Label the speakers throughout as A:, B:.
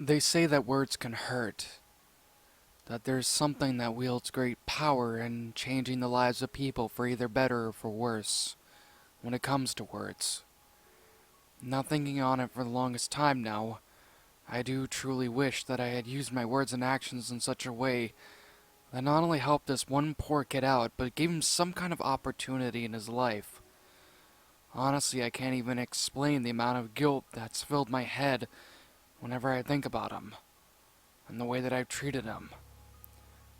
A: They say that words can hurt, that there's something that wields great power in changing the lives of people for either better or for worse when it comes to words. Not thinking on it for the longest time now, I do truly wish that I had used my words and actions in such a way that not only helped this one poor kid out, but gave him some kind of opportunity in his life. Honestly, I can't even explain the amount of guilt that's filled my head whenever I think about him, and the way that I've treated him.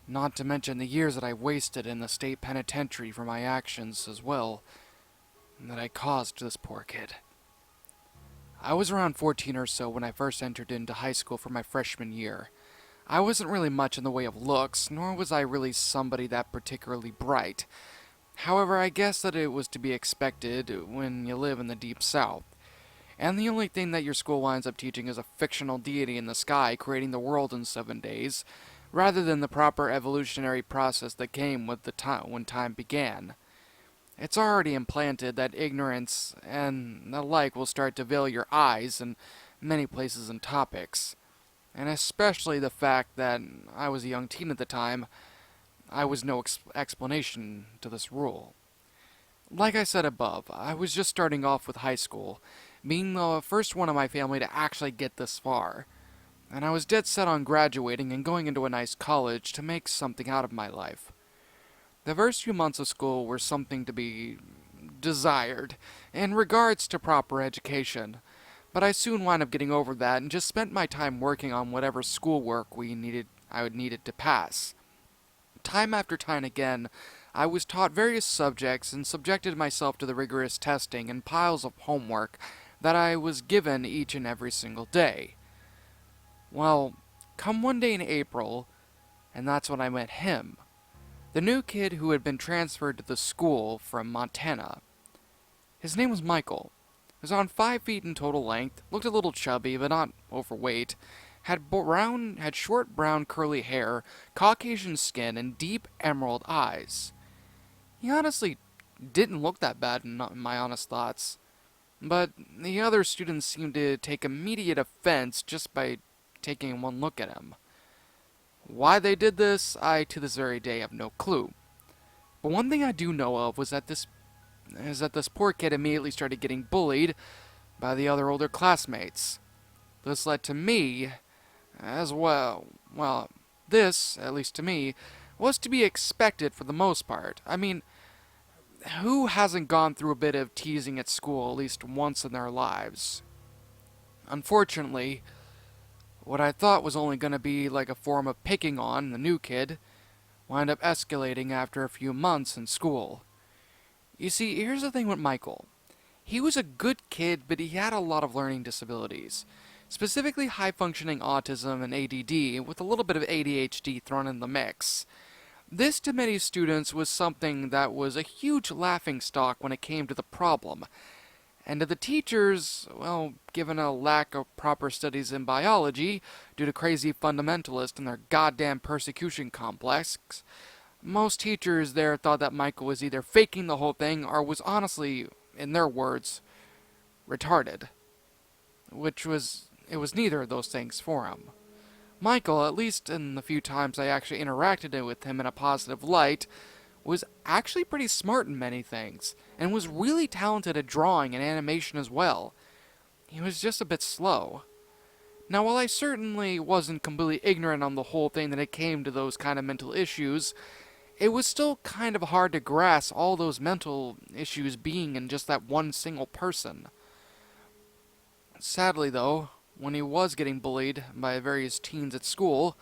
A: Not to mention the years that I wasted in the state penitentiary for my actions as well, and that I caused to this poor kid. I was around 14 or so when I first entered into high school for my freshman year. I wasn't really much in the way of looks, nor was I really somebody that particularly bright. However, I guess that it was to be expected when you live in the deep south. And the only thing that your school winds up teaching is a fictional deity in the sky creating the world in 7 days, rather than the proper evolutionary process that came with the time when time began. It's already implanted that ignorance and the like will start to veil your eyes in many places and topics. And especially the fact that I was a young teen at the time, I was no explanation to this rule. Like I said above, I was just starting off with high school, being the first one in my family to actually get this far. And I was dead set on graduating and going into a nice college to make something out of my life. The first few months of school were something to be desired in regards to proper education, but I soon wound up getting over that and just spent my time working on whatever schoolwork I would needed to pass. Time after time again, I was taught various subjects and subjected myself to the rigorous testing and piles of homework that I was given each and every single day. Well, come one day in April, and that's when I met him. The new kid who had been transferred to the school from Montana. His name was Michael. He was on 5 feet in total length, looked a little chubby, but not overweight, had short brown curly hair, Caucasian skin, and deep emerald eyes. He honestly didn't look that bad in my honest thoughts, but the other students seemed to take immediate offense just by taking one look at him. Why they did this, I to this very day have no clue. But one thing I do know of is that this poor kid immediately started getting bullied by the other older classmates. This led to me as well. Well, this, at least to me, was to be expected for the most part. I mean, who hasn't gone through a bit of teasing at school at least once in their lives? Unfortunately, what I thought was only going to be like a form of picking on the new kid wound up escalating after a few months in school. You see, here's the thing with Michael. He was a good kid, but he had a lot of learning disabilities, specifically high-functioning autism and ADD, with a little bit of ADHD thrown in the mix. This, to many students, was something that was a huge laughingstock when it came to the problem. And to the teachers, well, given a lack of proper studies in biology, due to crazy fundamentalists and their goddamn persecution complex, most teachers there thought that Michael was either faking the whole thing or was honestly, in their words, retarded. It was neither of those things for him. Michael, at least in the few times I actually interacted with him in a positive light, was actually pretty smart in many things, and was really talented at drawing and animation as well. He was just a bit slow. Now, while I certainly wasn't completely ignorant on the whole thing that it came to those kind of mental issues, it was still kind of hard to grasp all those mental issues being in just that one single person. Sadly, though, when he was getting bullied by various teens at school,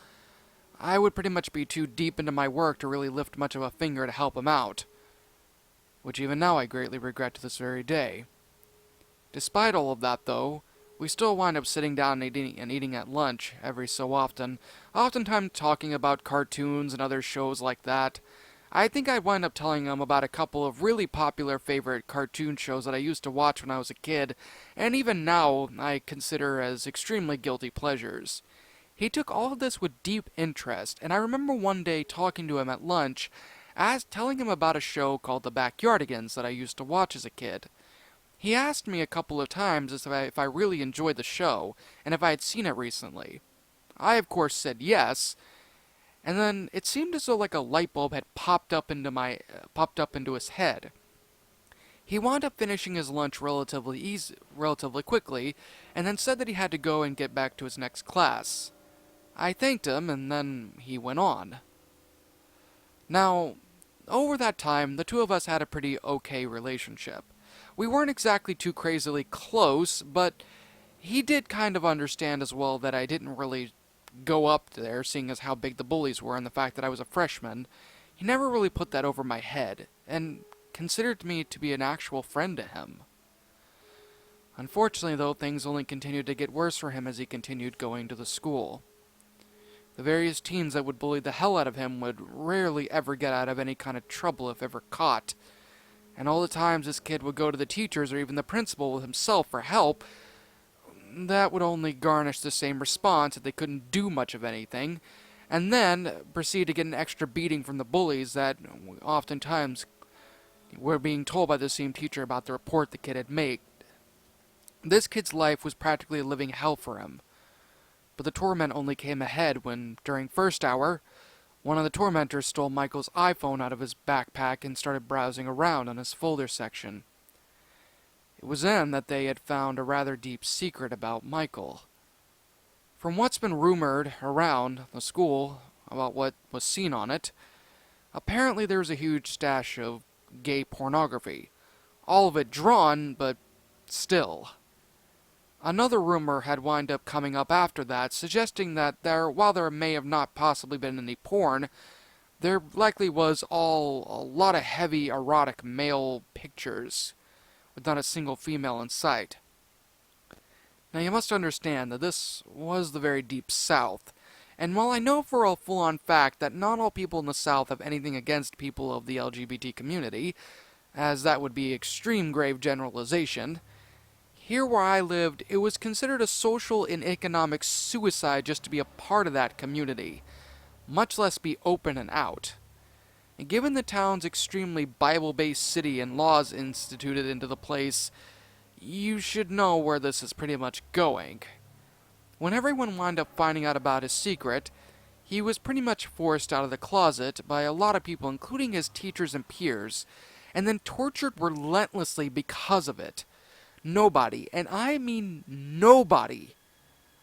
A: I would pretty much be too deep into my work to really lift much of a finger to help him out, which even now I greatly regret to this very day. Despite all of that, though, we still wind up sitting down and eating at lunch every so often, oftentimes talking about cartoons and other shows like that. I think I'd wind up telling him about a couple of really popular favorite cartoon shows that I used to watch when I was a kid, and even now I consider as extremely guilty pleasures. He took all of this with deep interest, and I remember one day talking to him at lunch, telling him about a show called the Backyardigans that I used to watch as a kid. He asked me a couple of times if I really enjoyed the show, and if I had seen it recently. I, of course, said yes, and then it seemed as though like a light bulb had popped up into his head. He wound up finishing his lunch relatively quickly, and then said that he had to go and get back to his next class. I thanked him, and then he went on. Now, over that time, the two of us had a pretty okay relationship. We weren't exactly too crazily close, but he did kind of understand as well that I didn't really go up there, seeing as how big the bullies were and the fact that I was a freshman. He never really put that over my head, and considered me to be an actual friend to him. Unfortunately, though, things only continued to get worse for him as he continued going to the school. The various teens that would bully the hell out of him would rarely ever get out of any kind of trouble if ever caught. And all the times this kid would go to the teachers or even the principal himself for help, that would only garnish the same response that they couldn't do much of anything, and then proceed to get an extra beating from the bullies that oftentimes were being told by the same teacher about the report the kid had made. This kid's life was practically a living hell for him. But the torment only came ahead when, during first hour, one of the tormentors stole Michael's iPhone out of his backpack and started browsing around on his folder section. It was then that they had found a rather deep secret about Michael. From what's been rumored around the school about what was seen on it, apparently there was a huge stash of gay pornography. All of it drawn, but still. Another rumor had wound up coming up after that, suggesting that while there may have not possibly been any porn, there likely was a lot of heavy erotic male pictures, with not a single female in sight. Now you must understand that this was the very deep South, and while I know for a full-on fact that not all people in the South have anything against people of the LGBT community, as that would be extreme grave generalization, here where I lived, it was considered a social and economic suicide just to be a part of that community, much less be open and out. And given the town's extremely Bible-based city and laws instituted into the place, you should know where this is pretty much going. When everyone wound up finding out about his secret, he was pretty much forced out of the closet by a lot of people, including his teachers and peers, and then tortured relentlessly because of it. Nobody, and I mean nobody,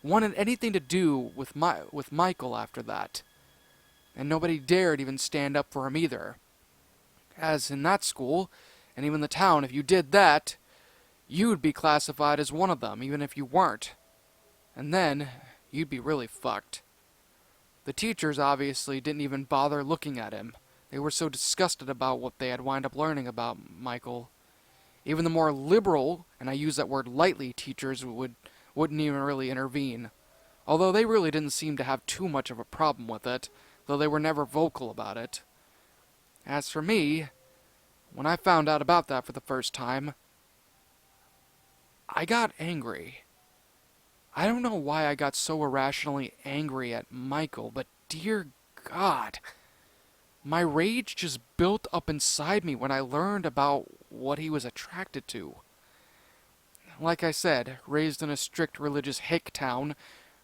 A: wanted anything to do with Michael after that. And nobody dared even stand up for him either. As in that school, and even the town, if you did that, you would be classified as one of them, even if you weren't. And then, you'd be really fucked. The teachers obviously didn't even bother looking at him. They were so disgusted about what they had wound up learning about Michael. Even the more liberal, and I use that word lightly, teachers wouldn't even really intervene. Although they really didn't seem to have too much of a problem with it, though they were never vocal about it. As for me, when I found out about that for the first time, I got angry. I don't know why I got so irrationally angry at Michael, but dear God, my rage just built up inside me when I learned about what he was attracted to. Like I said, raised in a strict religious hick town,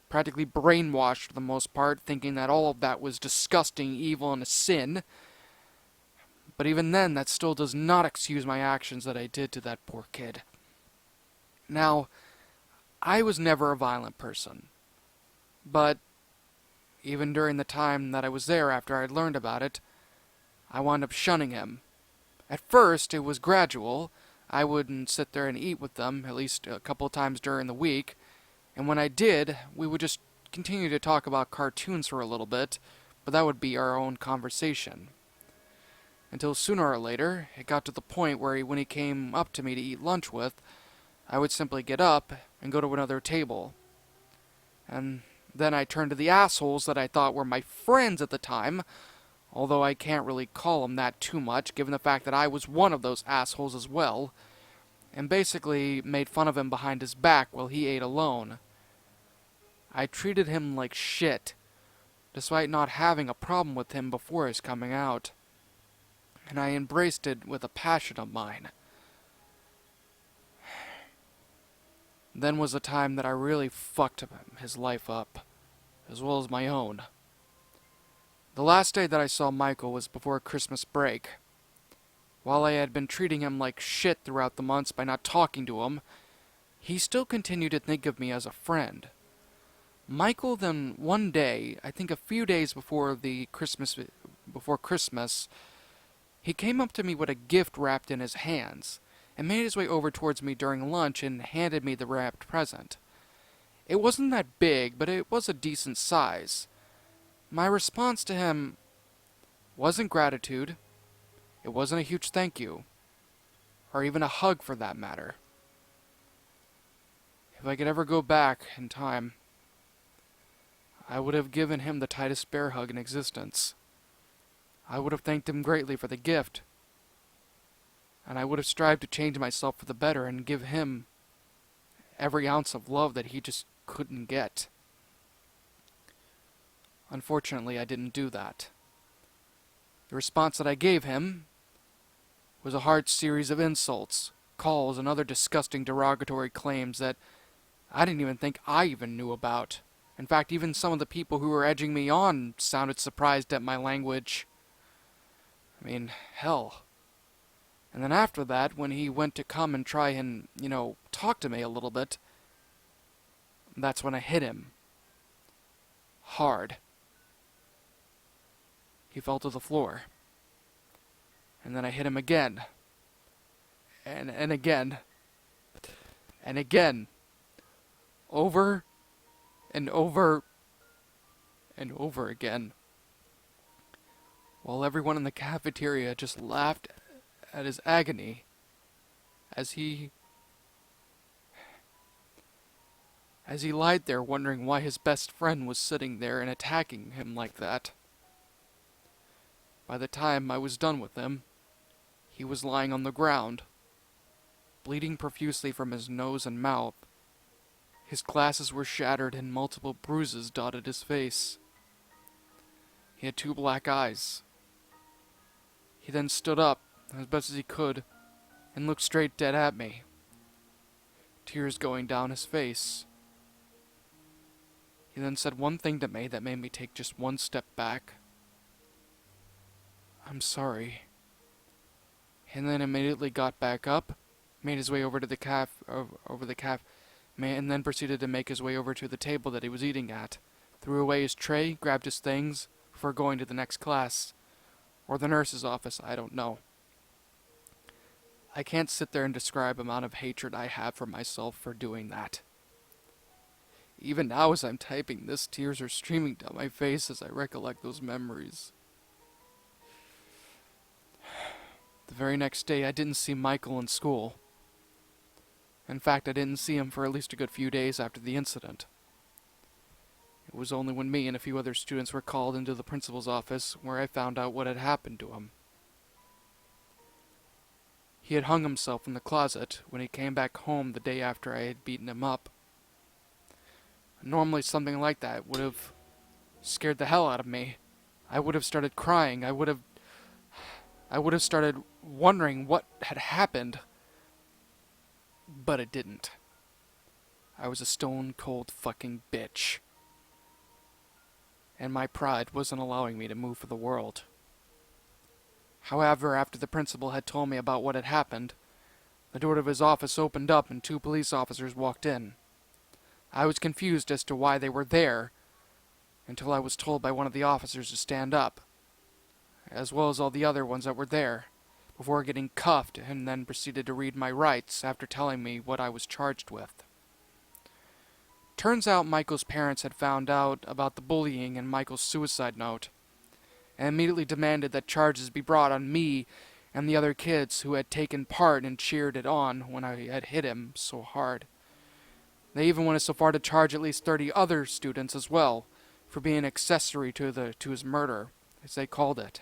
A: practically brainwashed for the most part, thinking that all of that was disgusting, evil, and a sin. But even then, that still does not excuse my actions that I did to that poor kid. Now, I was never a violent person. But even during the time that I was there after I had learned about it, I wound up shunning him. At first, it was gradual. I wouldn't sit there and eat with them, at least a couple of times during the week. And when I did, we would just continue to talk about cartoons for a little bit, but that would be our own conversation. Until sooner or later, it got to the point where when he came up to me to eat lunch with, I would simply get up and go to another table. And then I turned to the assholes that I thought were my friends at the time, although I can't really call them that too much, given the fact that I was one of those assholes as well, and basically made fun of him behind his back while he ate alone. I treated him like shit, despite not having a problem with him before his coming out, and I embraced it with a passion of mine. Then was the time that I really fucked his life up. as well as my own. The last day that I saw Michael was before Christmas break. While I had been treating him like shit throughout the months by not talking to him, he still continued to think of me as a friend. Michael then one day, I think a few days before Christmas, he came up to me with a gift wrapped in his hands and made his way over towards me during lunch and handed me the wrapped present. It wasn't that big, but it was a decent size. My response to him wasn't gratitude. It wasn't a huge thank you, or even a hug for that matter. If I could ever go back in time, I would have given him the tightest bear hug in existence. I would have thanked him greatly for the gift, and I would have strived to change myself for the better and give him every ounce of love that he just couldn't get. Unfortunately, I didn't do that. The response that I gave him was a hard series of insults, calls, and other disgusting derogatory claims that I didn't even think I even knew about. In fact, even some of the people who were edging me on sounded surprised at my language. I mean, hell. And then after that, when he went to come and try and, talk to me a little bit, that's when I hit him. Hard. He fell to the floor. And then I hit him again. And again. And again. Over and over and over again. While everyone in the cafeteria just laughed at his agony as he lied there wondering why his best friend was sitting there and attacking him like that. By the time I was done with him, he was lying on the ground, bleeding profusely from his nose and mouth. His glasses were shattered and multiple bruises dotted his face. He had 2 black eyes. He then stood up, as best as he could, and looked straight dead at me, tears going down his face. He then said one thing to me that made me take just one step back. "I'm sorry." And then immediately got back up, made his way over to the and then proceeded to make his way over to the table that he was eating at, threw away his tray, grabbed his things, before going to the next class, or the nurse's office, I don't know. I can't sit there and describe the amount of hatred I have for myself for doing that. Even now as I'm typing this, tears are streaming down my face as I recollect those memories. The very next day, I didn't see Michael in school. In fact, I didn't see him for at least a good few days after the incident. It was only when me and a few other students were called into the principal's office where I found out what had happened to him. He had hung himself in the closet when he came back home the day after I had beaten him up. Normally something like that would have scared the hell out of me. I would have started crying. I would have started wondering what had happened. But it didn't. I was a stone cold fucking bitch. And my pride wasn't allowing me to move for the world. However, after the principal had told me about what had happened, the door of his office opened up and 2 police officers walked in. I was confused as to why they were there, until I was told by one of the officers to stand up, as well as all the other ones that were there, before getting cuffed and then proceeded to read my rights after telling me what I was charged with. Turns out Michael's parents had found out about the bullying and Michael's suicide note, and immediately demanded that charges be brought on me and the other kids who had taken part and cheered it on when I had hit him so hard. They even went so far to charge at least 30 other students as well for being accessory to his murder, as they called it.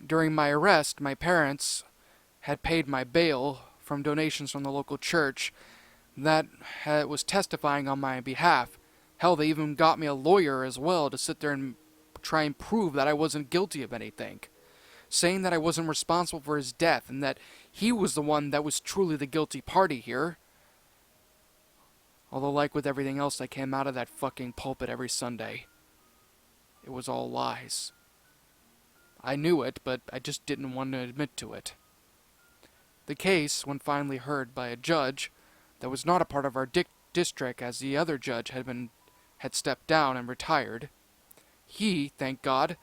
A: During my arrest, my parents had paid my bail from donations from the local church that was testifying on my behalf. Hell, they even got me a lawyer as well to sit there and try and prove that I wasn't guilty of anything, saying that I wasn't responsible for his death and that he was the one that was truly the guilty party here. Although, like with everything else that came out of that fucking pulpit every Sunday, it was all lies. I knew it, but I just didn't want to admit to it. The case, when finally heard by a judge that was not a part of our district, as the other judge had stepped down and retired, he, thank God,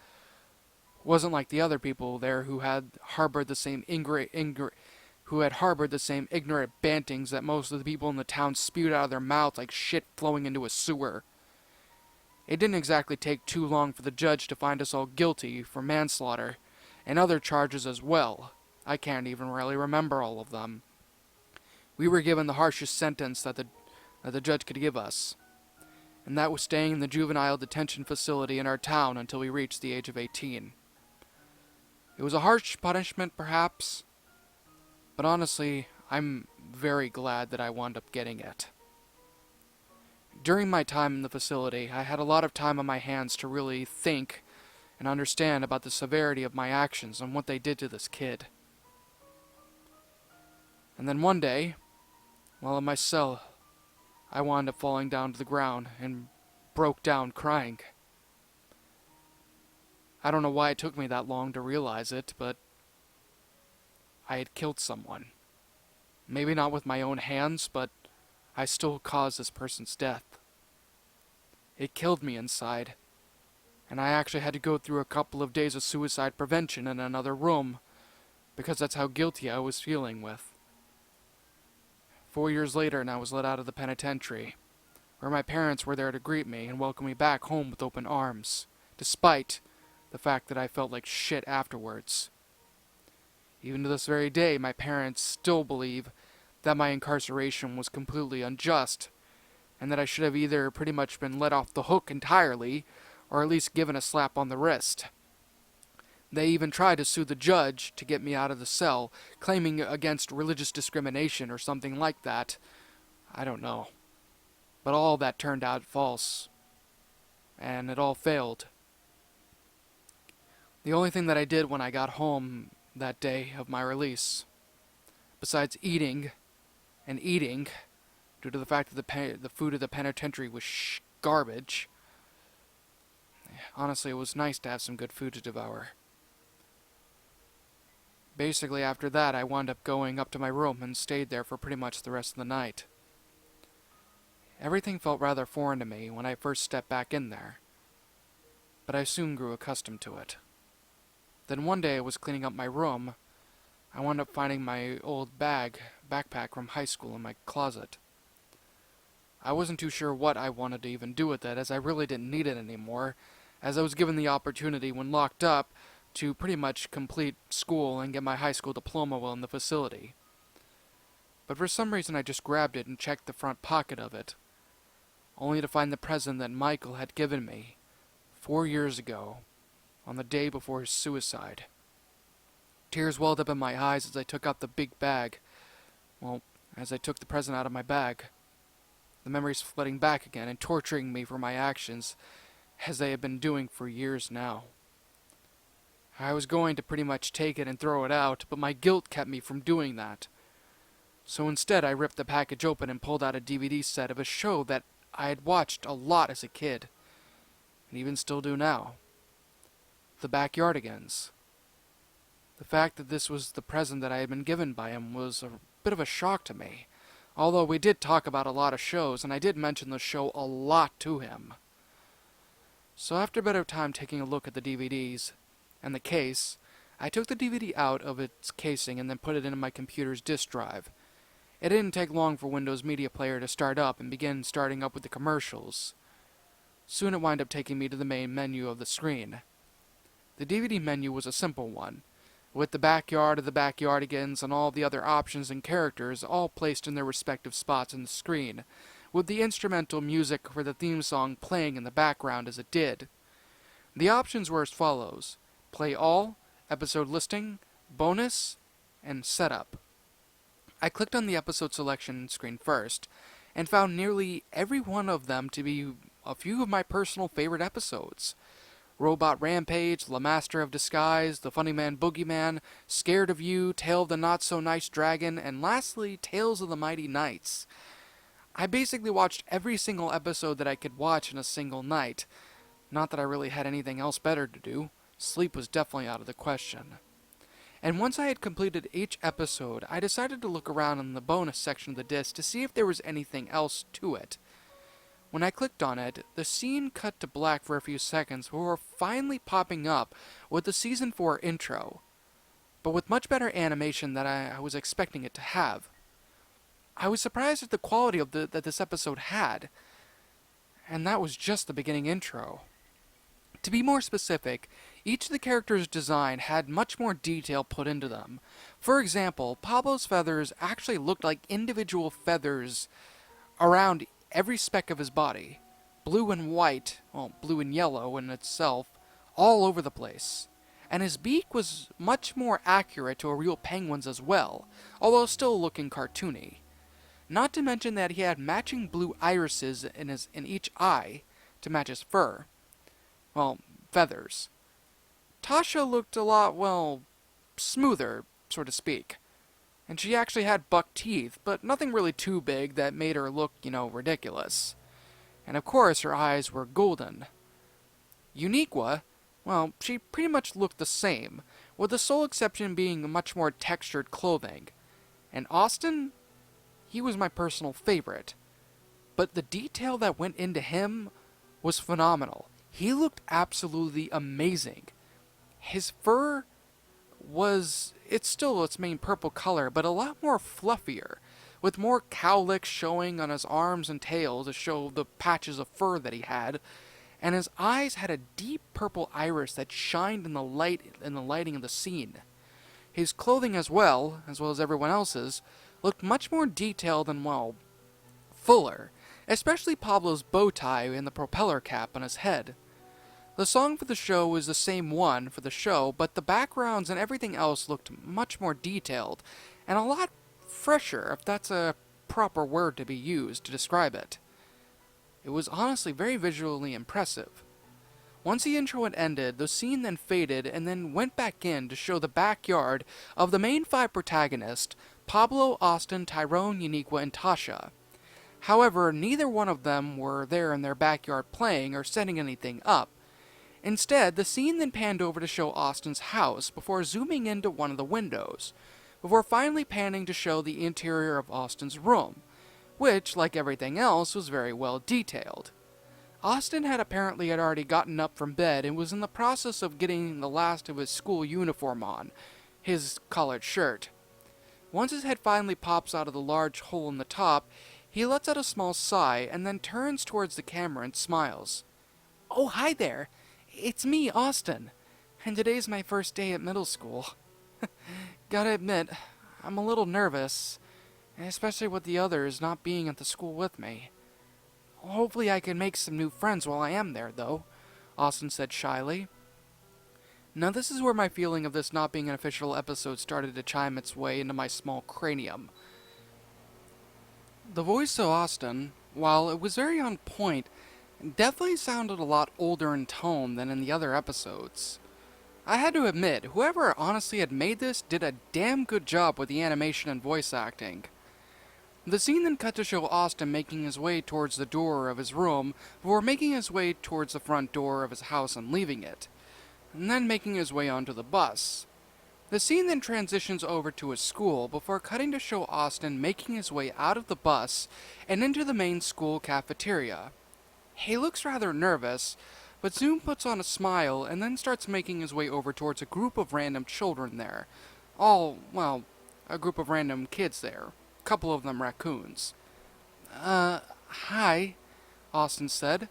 A: wasn't like the other people there who had harbored the same ignorant bantings that most of the people in the town spewed out of their mouths like shit flowing into a sewer. It didn't exactly take too long for the judge to find us all guilty for manslaughter, and other charges as well. I can't even really remember all of them. We were given the harshest sentence that the judge could give us, and that was staying in the juvenile detention facility in our town until we reached the age of 18. It was a harsh punishment, perhaps, but honestly, I'm very glad that I wound up getting it. During my time in the facility, I had a lot of time on my hands to really think and understand about the severity of my actions and what they did to this kid. And then one day, while in my cell, I wound up falling down to the ground and broke down crying. I don't know why it took me that long to realize it, but I had killed someone. Maybe not with my own hands, but I still caused this person's death. It killed me inside, and I actually had to go through a couple of days of suicide prevention in another room, because that's how guilty I was feeling with. 4 years later, and I was let out of the penitentiary, where my parents were there to greet me and welcome me back home with open arms, despite the fact that I felt like shit afterwards. Even to this very day, my parents still believe that my incarceration was completely unjust, and that I should have either pretty much been let off the hook entirely, or at least given a slap on the wrist. They even tried to sue the judge to get me out of the cell, claiming against religious discrimination or something like that. I don't know. But all that turned out false, and it all failed. The only thing that I did when I got home that day of my release, besides eating and eating, due to the fact that the food of the penitentiary was garbage. Honestly, it was nice to have some good food to devour. Basically, after that, I wound up going up to my room and stayed there for pretty much the rest of the night. Everything felt rather foreign to me when I first stepped back in there, but I soon grew accustomed to it. Then one day I was cleaning up my room. I wound up finding my old backpack from high school in my closet. I wasn't too sure what I wanted to even do with it, as I really didn't need it anymore, as I was given the opportunity when locked up to pretty much complete school and get my high school diploma while in the facility. But for some reason I just grabbed it and checked the front pocket of it, only to find the present that Michael had given me 4 years ago, on the day before his suicide. Tears welled up in my eyes as I took out the big bag. Well, as I took the present out of my bag. The memories flooding back again and torturing me for my actions, as they had been doing for years now. I was going to pretty much take it and throw it out, but my guilt kept me from doing that. So instead I ripped the package open and pulled out a DVD set of a show that I had watched a lot as a kid, and even still do now. The Backyardigans. The fact that this was the present that I had been given by him was a bit of a shock to me, although we did talk about a lot of shows, and I did mention the show a lot to him. So after a bit of time taking a look at the DVDs and the case, I took the DVD out of its casing and then put it into my computer's disk drive. It didn't take long for Windows Media Player to start up and begin starting up with the commercials. Soon it wound up taking me to the main menu of the screen. The DVD menu was a simple one, with the backyard of the Backyardigans and all the other options and characters all placed in their respective spots on the screen, with the instrumental music for the theme song playing in the background as it did. The options were as follows: play all, episode listing, bonus, and setup. I clicked on the episode selection screen first, and found nearly every one of them to be a few of my personal favorite episodes. Robot Rampage, La Master of Disguise, The Funny Man Boogeyman, Scared of You, Tale of the Not-So-Nice Dragon, and lastly, Tales of the Mighty Knights. I basically watched every single episode that I could watch in a single night. Not that I really had anything else better to do. Sleep was definitely out of the question. And once I had completed each episode, I decided to look around in the bonus section of the disc to see if there was anything else to it. When I clicked on it, the scene cut to black for a few seconds before finally popping up with the Season 4 intro, but with much better animation than I was expecting it to have. I was surprised at the quality that this episode had, and that was just the beginning intro. To be more specific, each of the characters' design had much more detail put into them. For example, Pablo's feathers actually looked like individual feathers around every speck of his body. Blue and white, well, blue and yellow in itself, all over the place. And his beak was much more accurate to a real penguin's as well, although still looking cartoony. Not to mention that he had matching blue irises in each eye to match his fur. Well, feathers. Tasha looked a lot, well, smoother, so to speak. And she actually had buck teeth, but nothing really too big that made her look, ridiculous. And of course, her eyes were golden. Uniqua, well, she pretty much looked the same, with the sole exception being much more textured clothing. And Austin, he was my personal favorite. But the detail that went into him was phenomenal. He looked absolutely amazing. His fur it's still its main purple color, but a lot more fluffier, with more cowlicks showing on his arms and tail to show the patches of fur that he had, and his eyes had a deep purple iris that shined in the lighting of the scene. His clothing as well as everyone else's, looked much more detailed and, well, fuller, especially Pablo's bow tie and the propeller cap on his head. The song for the show was the same one for the show, but the backgrounds and everything else looked much more detailed, and a lot fresher, if that's a proper word to be used to describe it. It was honestly very visually impressive. Once the intro had ended, the scene then faded and then went back in to show the backyard of the main 5 protagonists, Pablo, Austin, Tyrone, Uniqua, and Tasha. However, neither one of them were there in their backyard playing or setting anything up. Instead, the scene then panned over to show Austin's house before zooming into one of the windows, before finally panning to show the interior of Austin's room, which, like everything else, was very well detailed. Austin had already gotten up from bed and was in the process of getting the last of his school uniform on, his collared shirt. Once his head finally pops out of the large hole in the top, he lets out a small sigh and then turns towards the camera and smiles. "Oh, hi there! It's me, Austin, and today's my first day at middle school. Gotta admit, I'm a little nervous, especially with the others not being at the school with me. Hopefully I can make some new friends while I am there, though," Austin said shyly. Now this is where my feeling of this not being an official episode started to chime its way into my small cranium. The voice of Austin, while it was very on point, definitely sounded a lot older in tone than in the other episodes. I had to admit, whoever honestly had made this did a damn good job with the animation and voice acting. The scene then cut to show Austin making his way towards the door of his room before making his way towards the front door of his house and leaving it, and then making his way onto the bus. The scene then transitions over to his school before cutting to show Austin making his way out of the bus and into the main school cafeteria. He looks rather nervous, but soon puts on a smile and then starts making his way over towards a group of random children there. A group of random kids there. A couple of them raccoons. Hi, Austin said.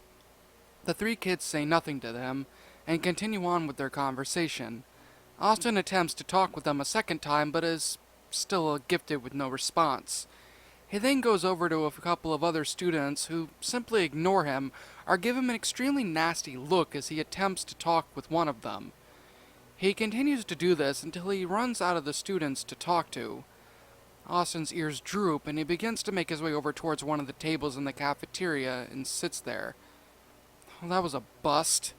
A: The 3 kids say nothing to them and continue on with their conversation. Austin attempts to talk with them a second time, but is still gifted with no response. He then goes over to a couple of other students who simply ignore him or give him an extremely nasty look as he attempts to talk with one of them. He continues to do this until he runs out of the students to talk to. Austin's ears droop and he begins to make his way over towards one of the tables in the cafeteria and sits there. "Well, that was a bust,"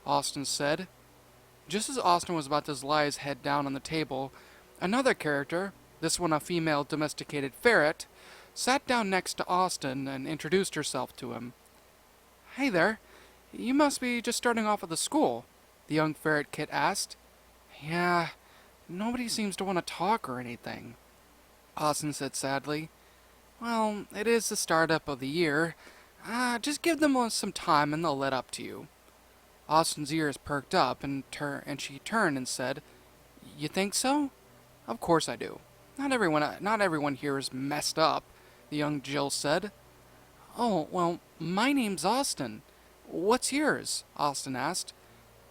A: Austin said. Just as Austin was about to lie his head down on the table, another character, this one a female domesticated ferret, sat down next to Austin and introduced herself to him. Hey there, you must be just starting off at the school, the young ferret kit asked. Yeah, nobody seems to want to talk or anything, Austin said sadly. Well, it is the startup of the year. Just give them some time and they'll let up to you. Austin's ears perked up and she turned and said, You think so? Of course I do. Not everyone here is messed up, the young Jill said. Oh, well, my name's Austin. What's yours? Austin asked.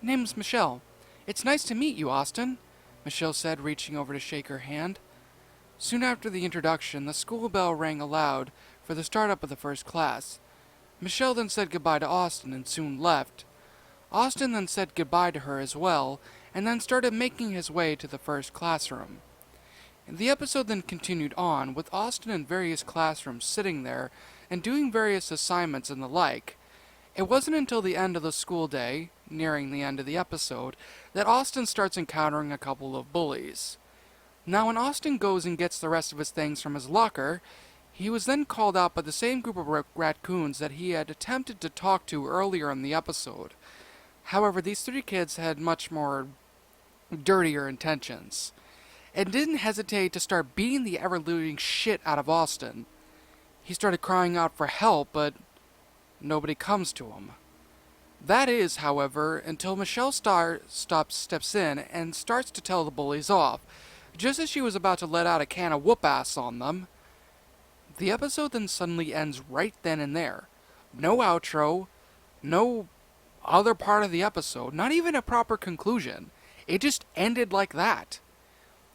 A: Name's Michelle. It's nice to meet you, Austin, Michelle said, reaching over to shake her hand. Soon after the introduction, the school bell rang aloud for the startup of the first class. Michelle then said goodbye to Austin and soon left. Austin then said goodbye to her as well, and then started making his way to the first classroom. The episode then continued on, with Austin in various classrooms sitting there and doing various assignments and the like. It wasn't until the end of the school day, nearing the end of the episode, that Austin starts encountering a couple of bullies. Now when Austin goes and gets the rest of his things from his locker, he was then called out by the same group of raccoons that he had attempted to talk to earlier in the episode. However, these three kids had much more dirtier intentions, and didn't hesitate to start beating the ever-looting shit out of Austin. He started crying out for help, but nobody comes to him. That is, however, until Michelle steps in and starts to tell the bullies off, just as she was about to let out a can of whoop-ass on them. The episode then suddenly ends right then and there. No outro, no other part of the episode, not even a proper conclusion. It just ended like that.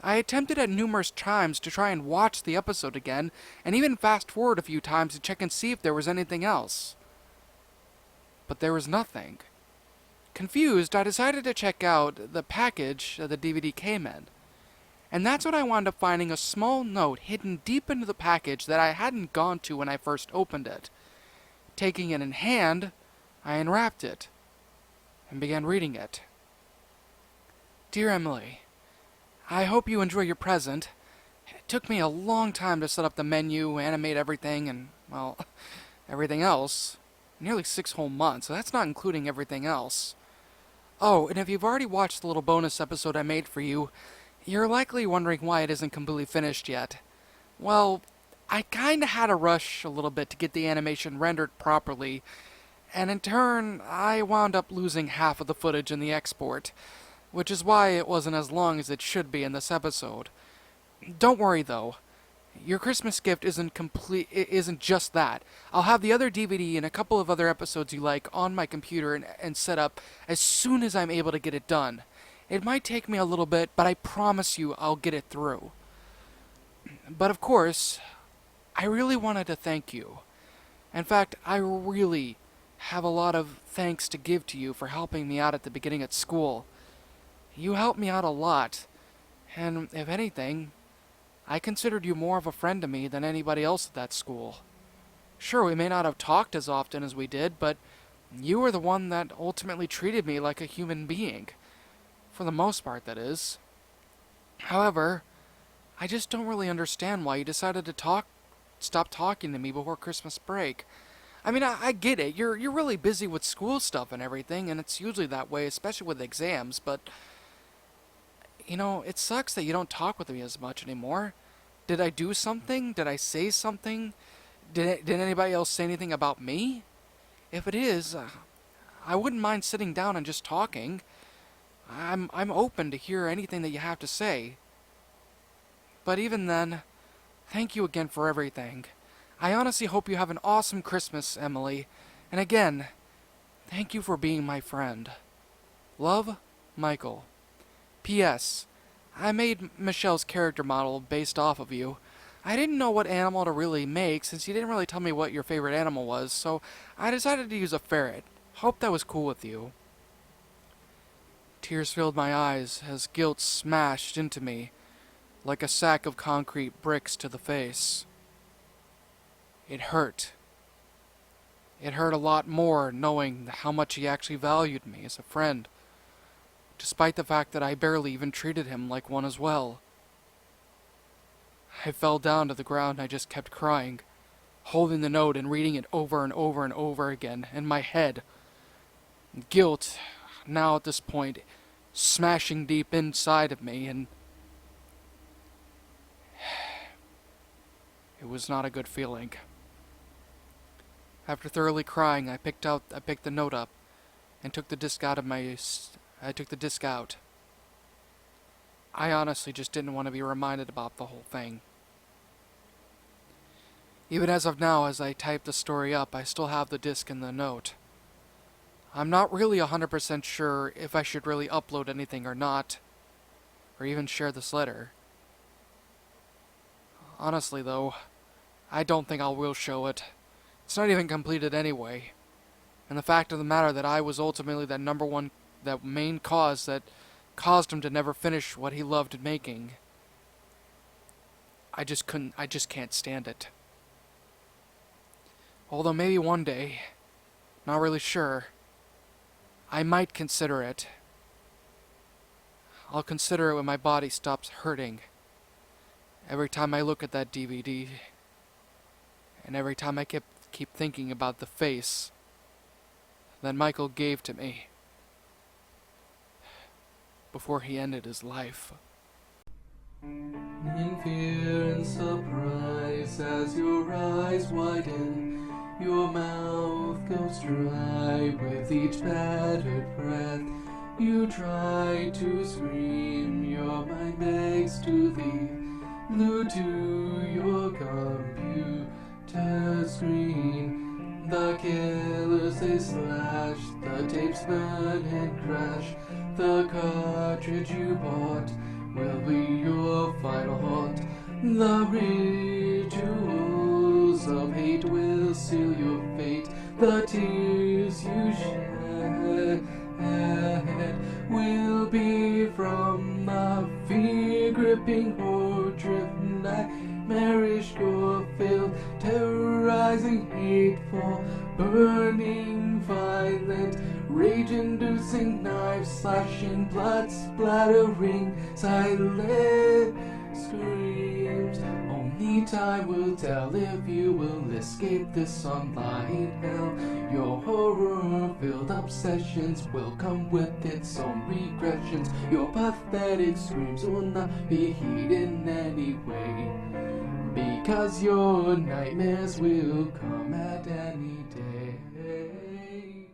A: I attempted at numerous times to try and watch the episode again, and even fast forward a few times to check and see if there was anything else. But there was nothing. Confused, I decided to check out the package that the DVD came in. And that's when I wound up finding a small note hidden deep into the package that I hadn't gone to when I first opened it. Taking it in hand, I unwrapped it and began reading it. Dear Emily, I hope you enjoy your present. It took me a long time to set up the menu, animate everything, and, well, everything else. Nearly 6 whole months, so that's not including everything else. Oh, and if you've already watched the little bonus episode I made for you, you're likely wondering why it isn't completely finished yet. Well, I kinda had to rush a little bit to get the animation rendered properly, and in turn, I wound up losing half of the footage in the export, which is why it wasn't as long as it should be in this episode. Don't worry though, your Christmas gift isn't just that. I'll have the other DVD and a couple of other episodes you like on my computer and set up as soon as I'm able to get it done. It might take me a little bit, but I promise you I'll get it through. But of course, I really wanted to thank you. In fact, I really have a lot of thanks to give to you for helping me out at the beginning at school. You helped me out a lot, and if anything, I considered you more of a friend to me than anybody else at that school. Sure, we may not have talked as often as we did, but you were the one that ultimately treated me like a human being. For the most part, that is. However, I just don't really understand why you decided to stop talking to me before Christmas break. I mean, I get it. You're really busy with school stuff and everything, and it's usually that way, especially with exams, but it sucks that you don't talk with me as much anymore. Did I do something? Did I say something? Did anybody else say anything about me? If it is, I wouldn't mind sitting down and just talking. I'm open to hear anything that you have to say. But even then, thank you again for everything. I honestly hope you have an awesome Christmas, Emily. And again, thank you for being my friend. Love, Michael. P.S. I made Michelle's character model based off of you. I didn't know what animal to really make since you didn't really tell me what your favorite animal was, so I decided to use a ferret. Hope that was cool with you. Tears filled my eyes as guilt smashed into me like a sack of concrete bricks to the face. It hurt. It hurt a lot more knowing how much he actually valued me as a friend, despite the fact that I barely even treated him like one as well. I fell down to the ground and I just kept crying, holding the note and reading it over and over and over again in my head. Guilt, now at this point, smashing deep inside of me, and it was not a good feeling. After thoroughly crying, I picked the note up and took the disc out. I honestly just didn't want to be reminded about the whole thing. Even as of now, as I type the story up, I still have the disc and the note. I'm not really 100% sure if I should really upload anything or not, or even share this letter. Honestly though, I don't think I will show it. It's not even completed anyway. And the fact of the matter that I was ultimately that main cause that caused him to never finish what he loved making. I just can't stand it. Although maybe one day, not really sure, I might consider it. I'll consider it when my body stops hurting. Every time I look at that DVD, and every time I keep thinking about the face that Michael gave to me before he ended his life.
B: In fear and surprise, as your eyes widen, your mouth goes dry with each battered breath. You try to scream, your mind begs to leave, glued to your computer screen. The killers they slash, the tapes burn and crash. The cartridge you bought will be your final haunt. The rituals of hate will seal your fate. The tears you shed will be from the fear-gripping horror-driven nightmarish gore-filled, terrorizing, hateful, burning, violent, rage-inducing, knife-slashing, blood-splattering, silent screams. Only time will tell if you will escape this online hell. Your horror-filled obsessions will come with its own regressions. Your pathetic screams will not be heeded in any way, because your nightmares will come at any day.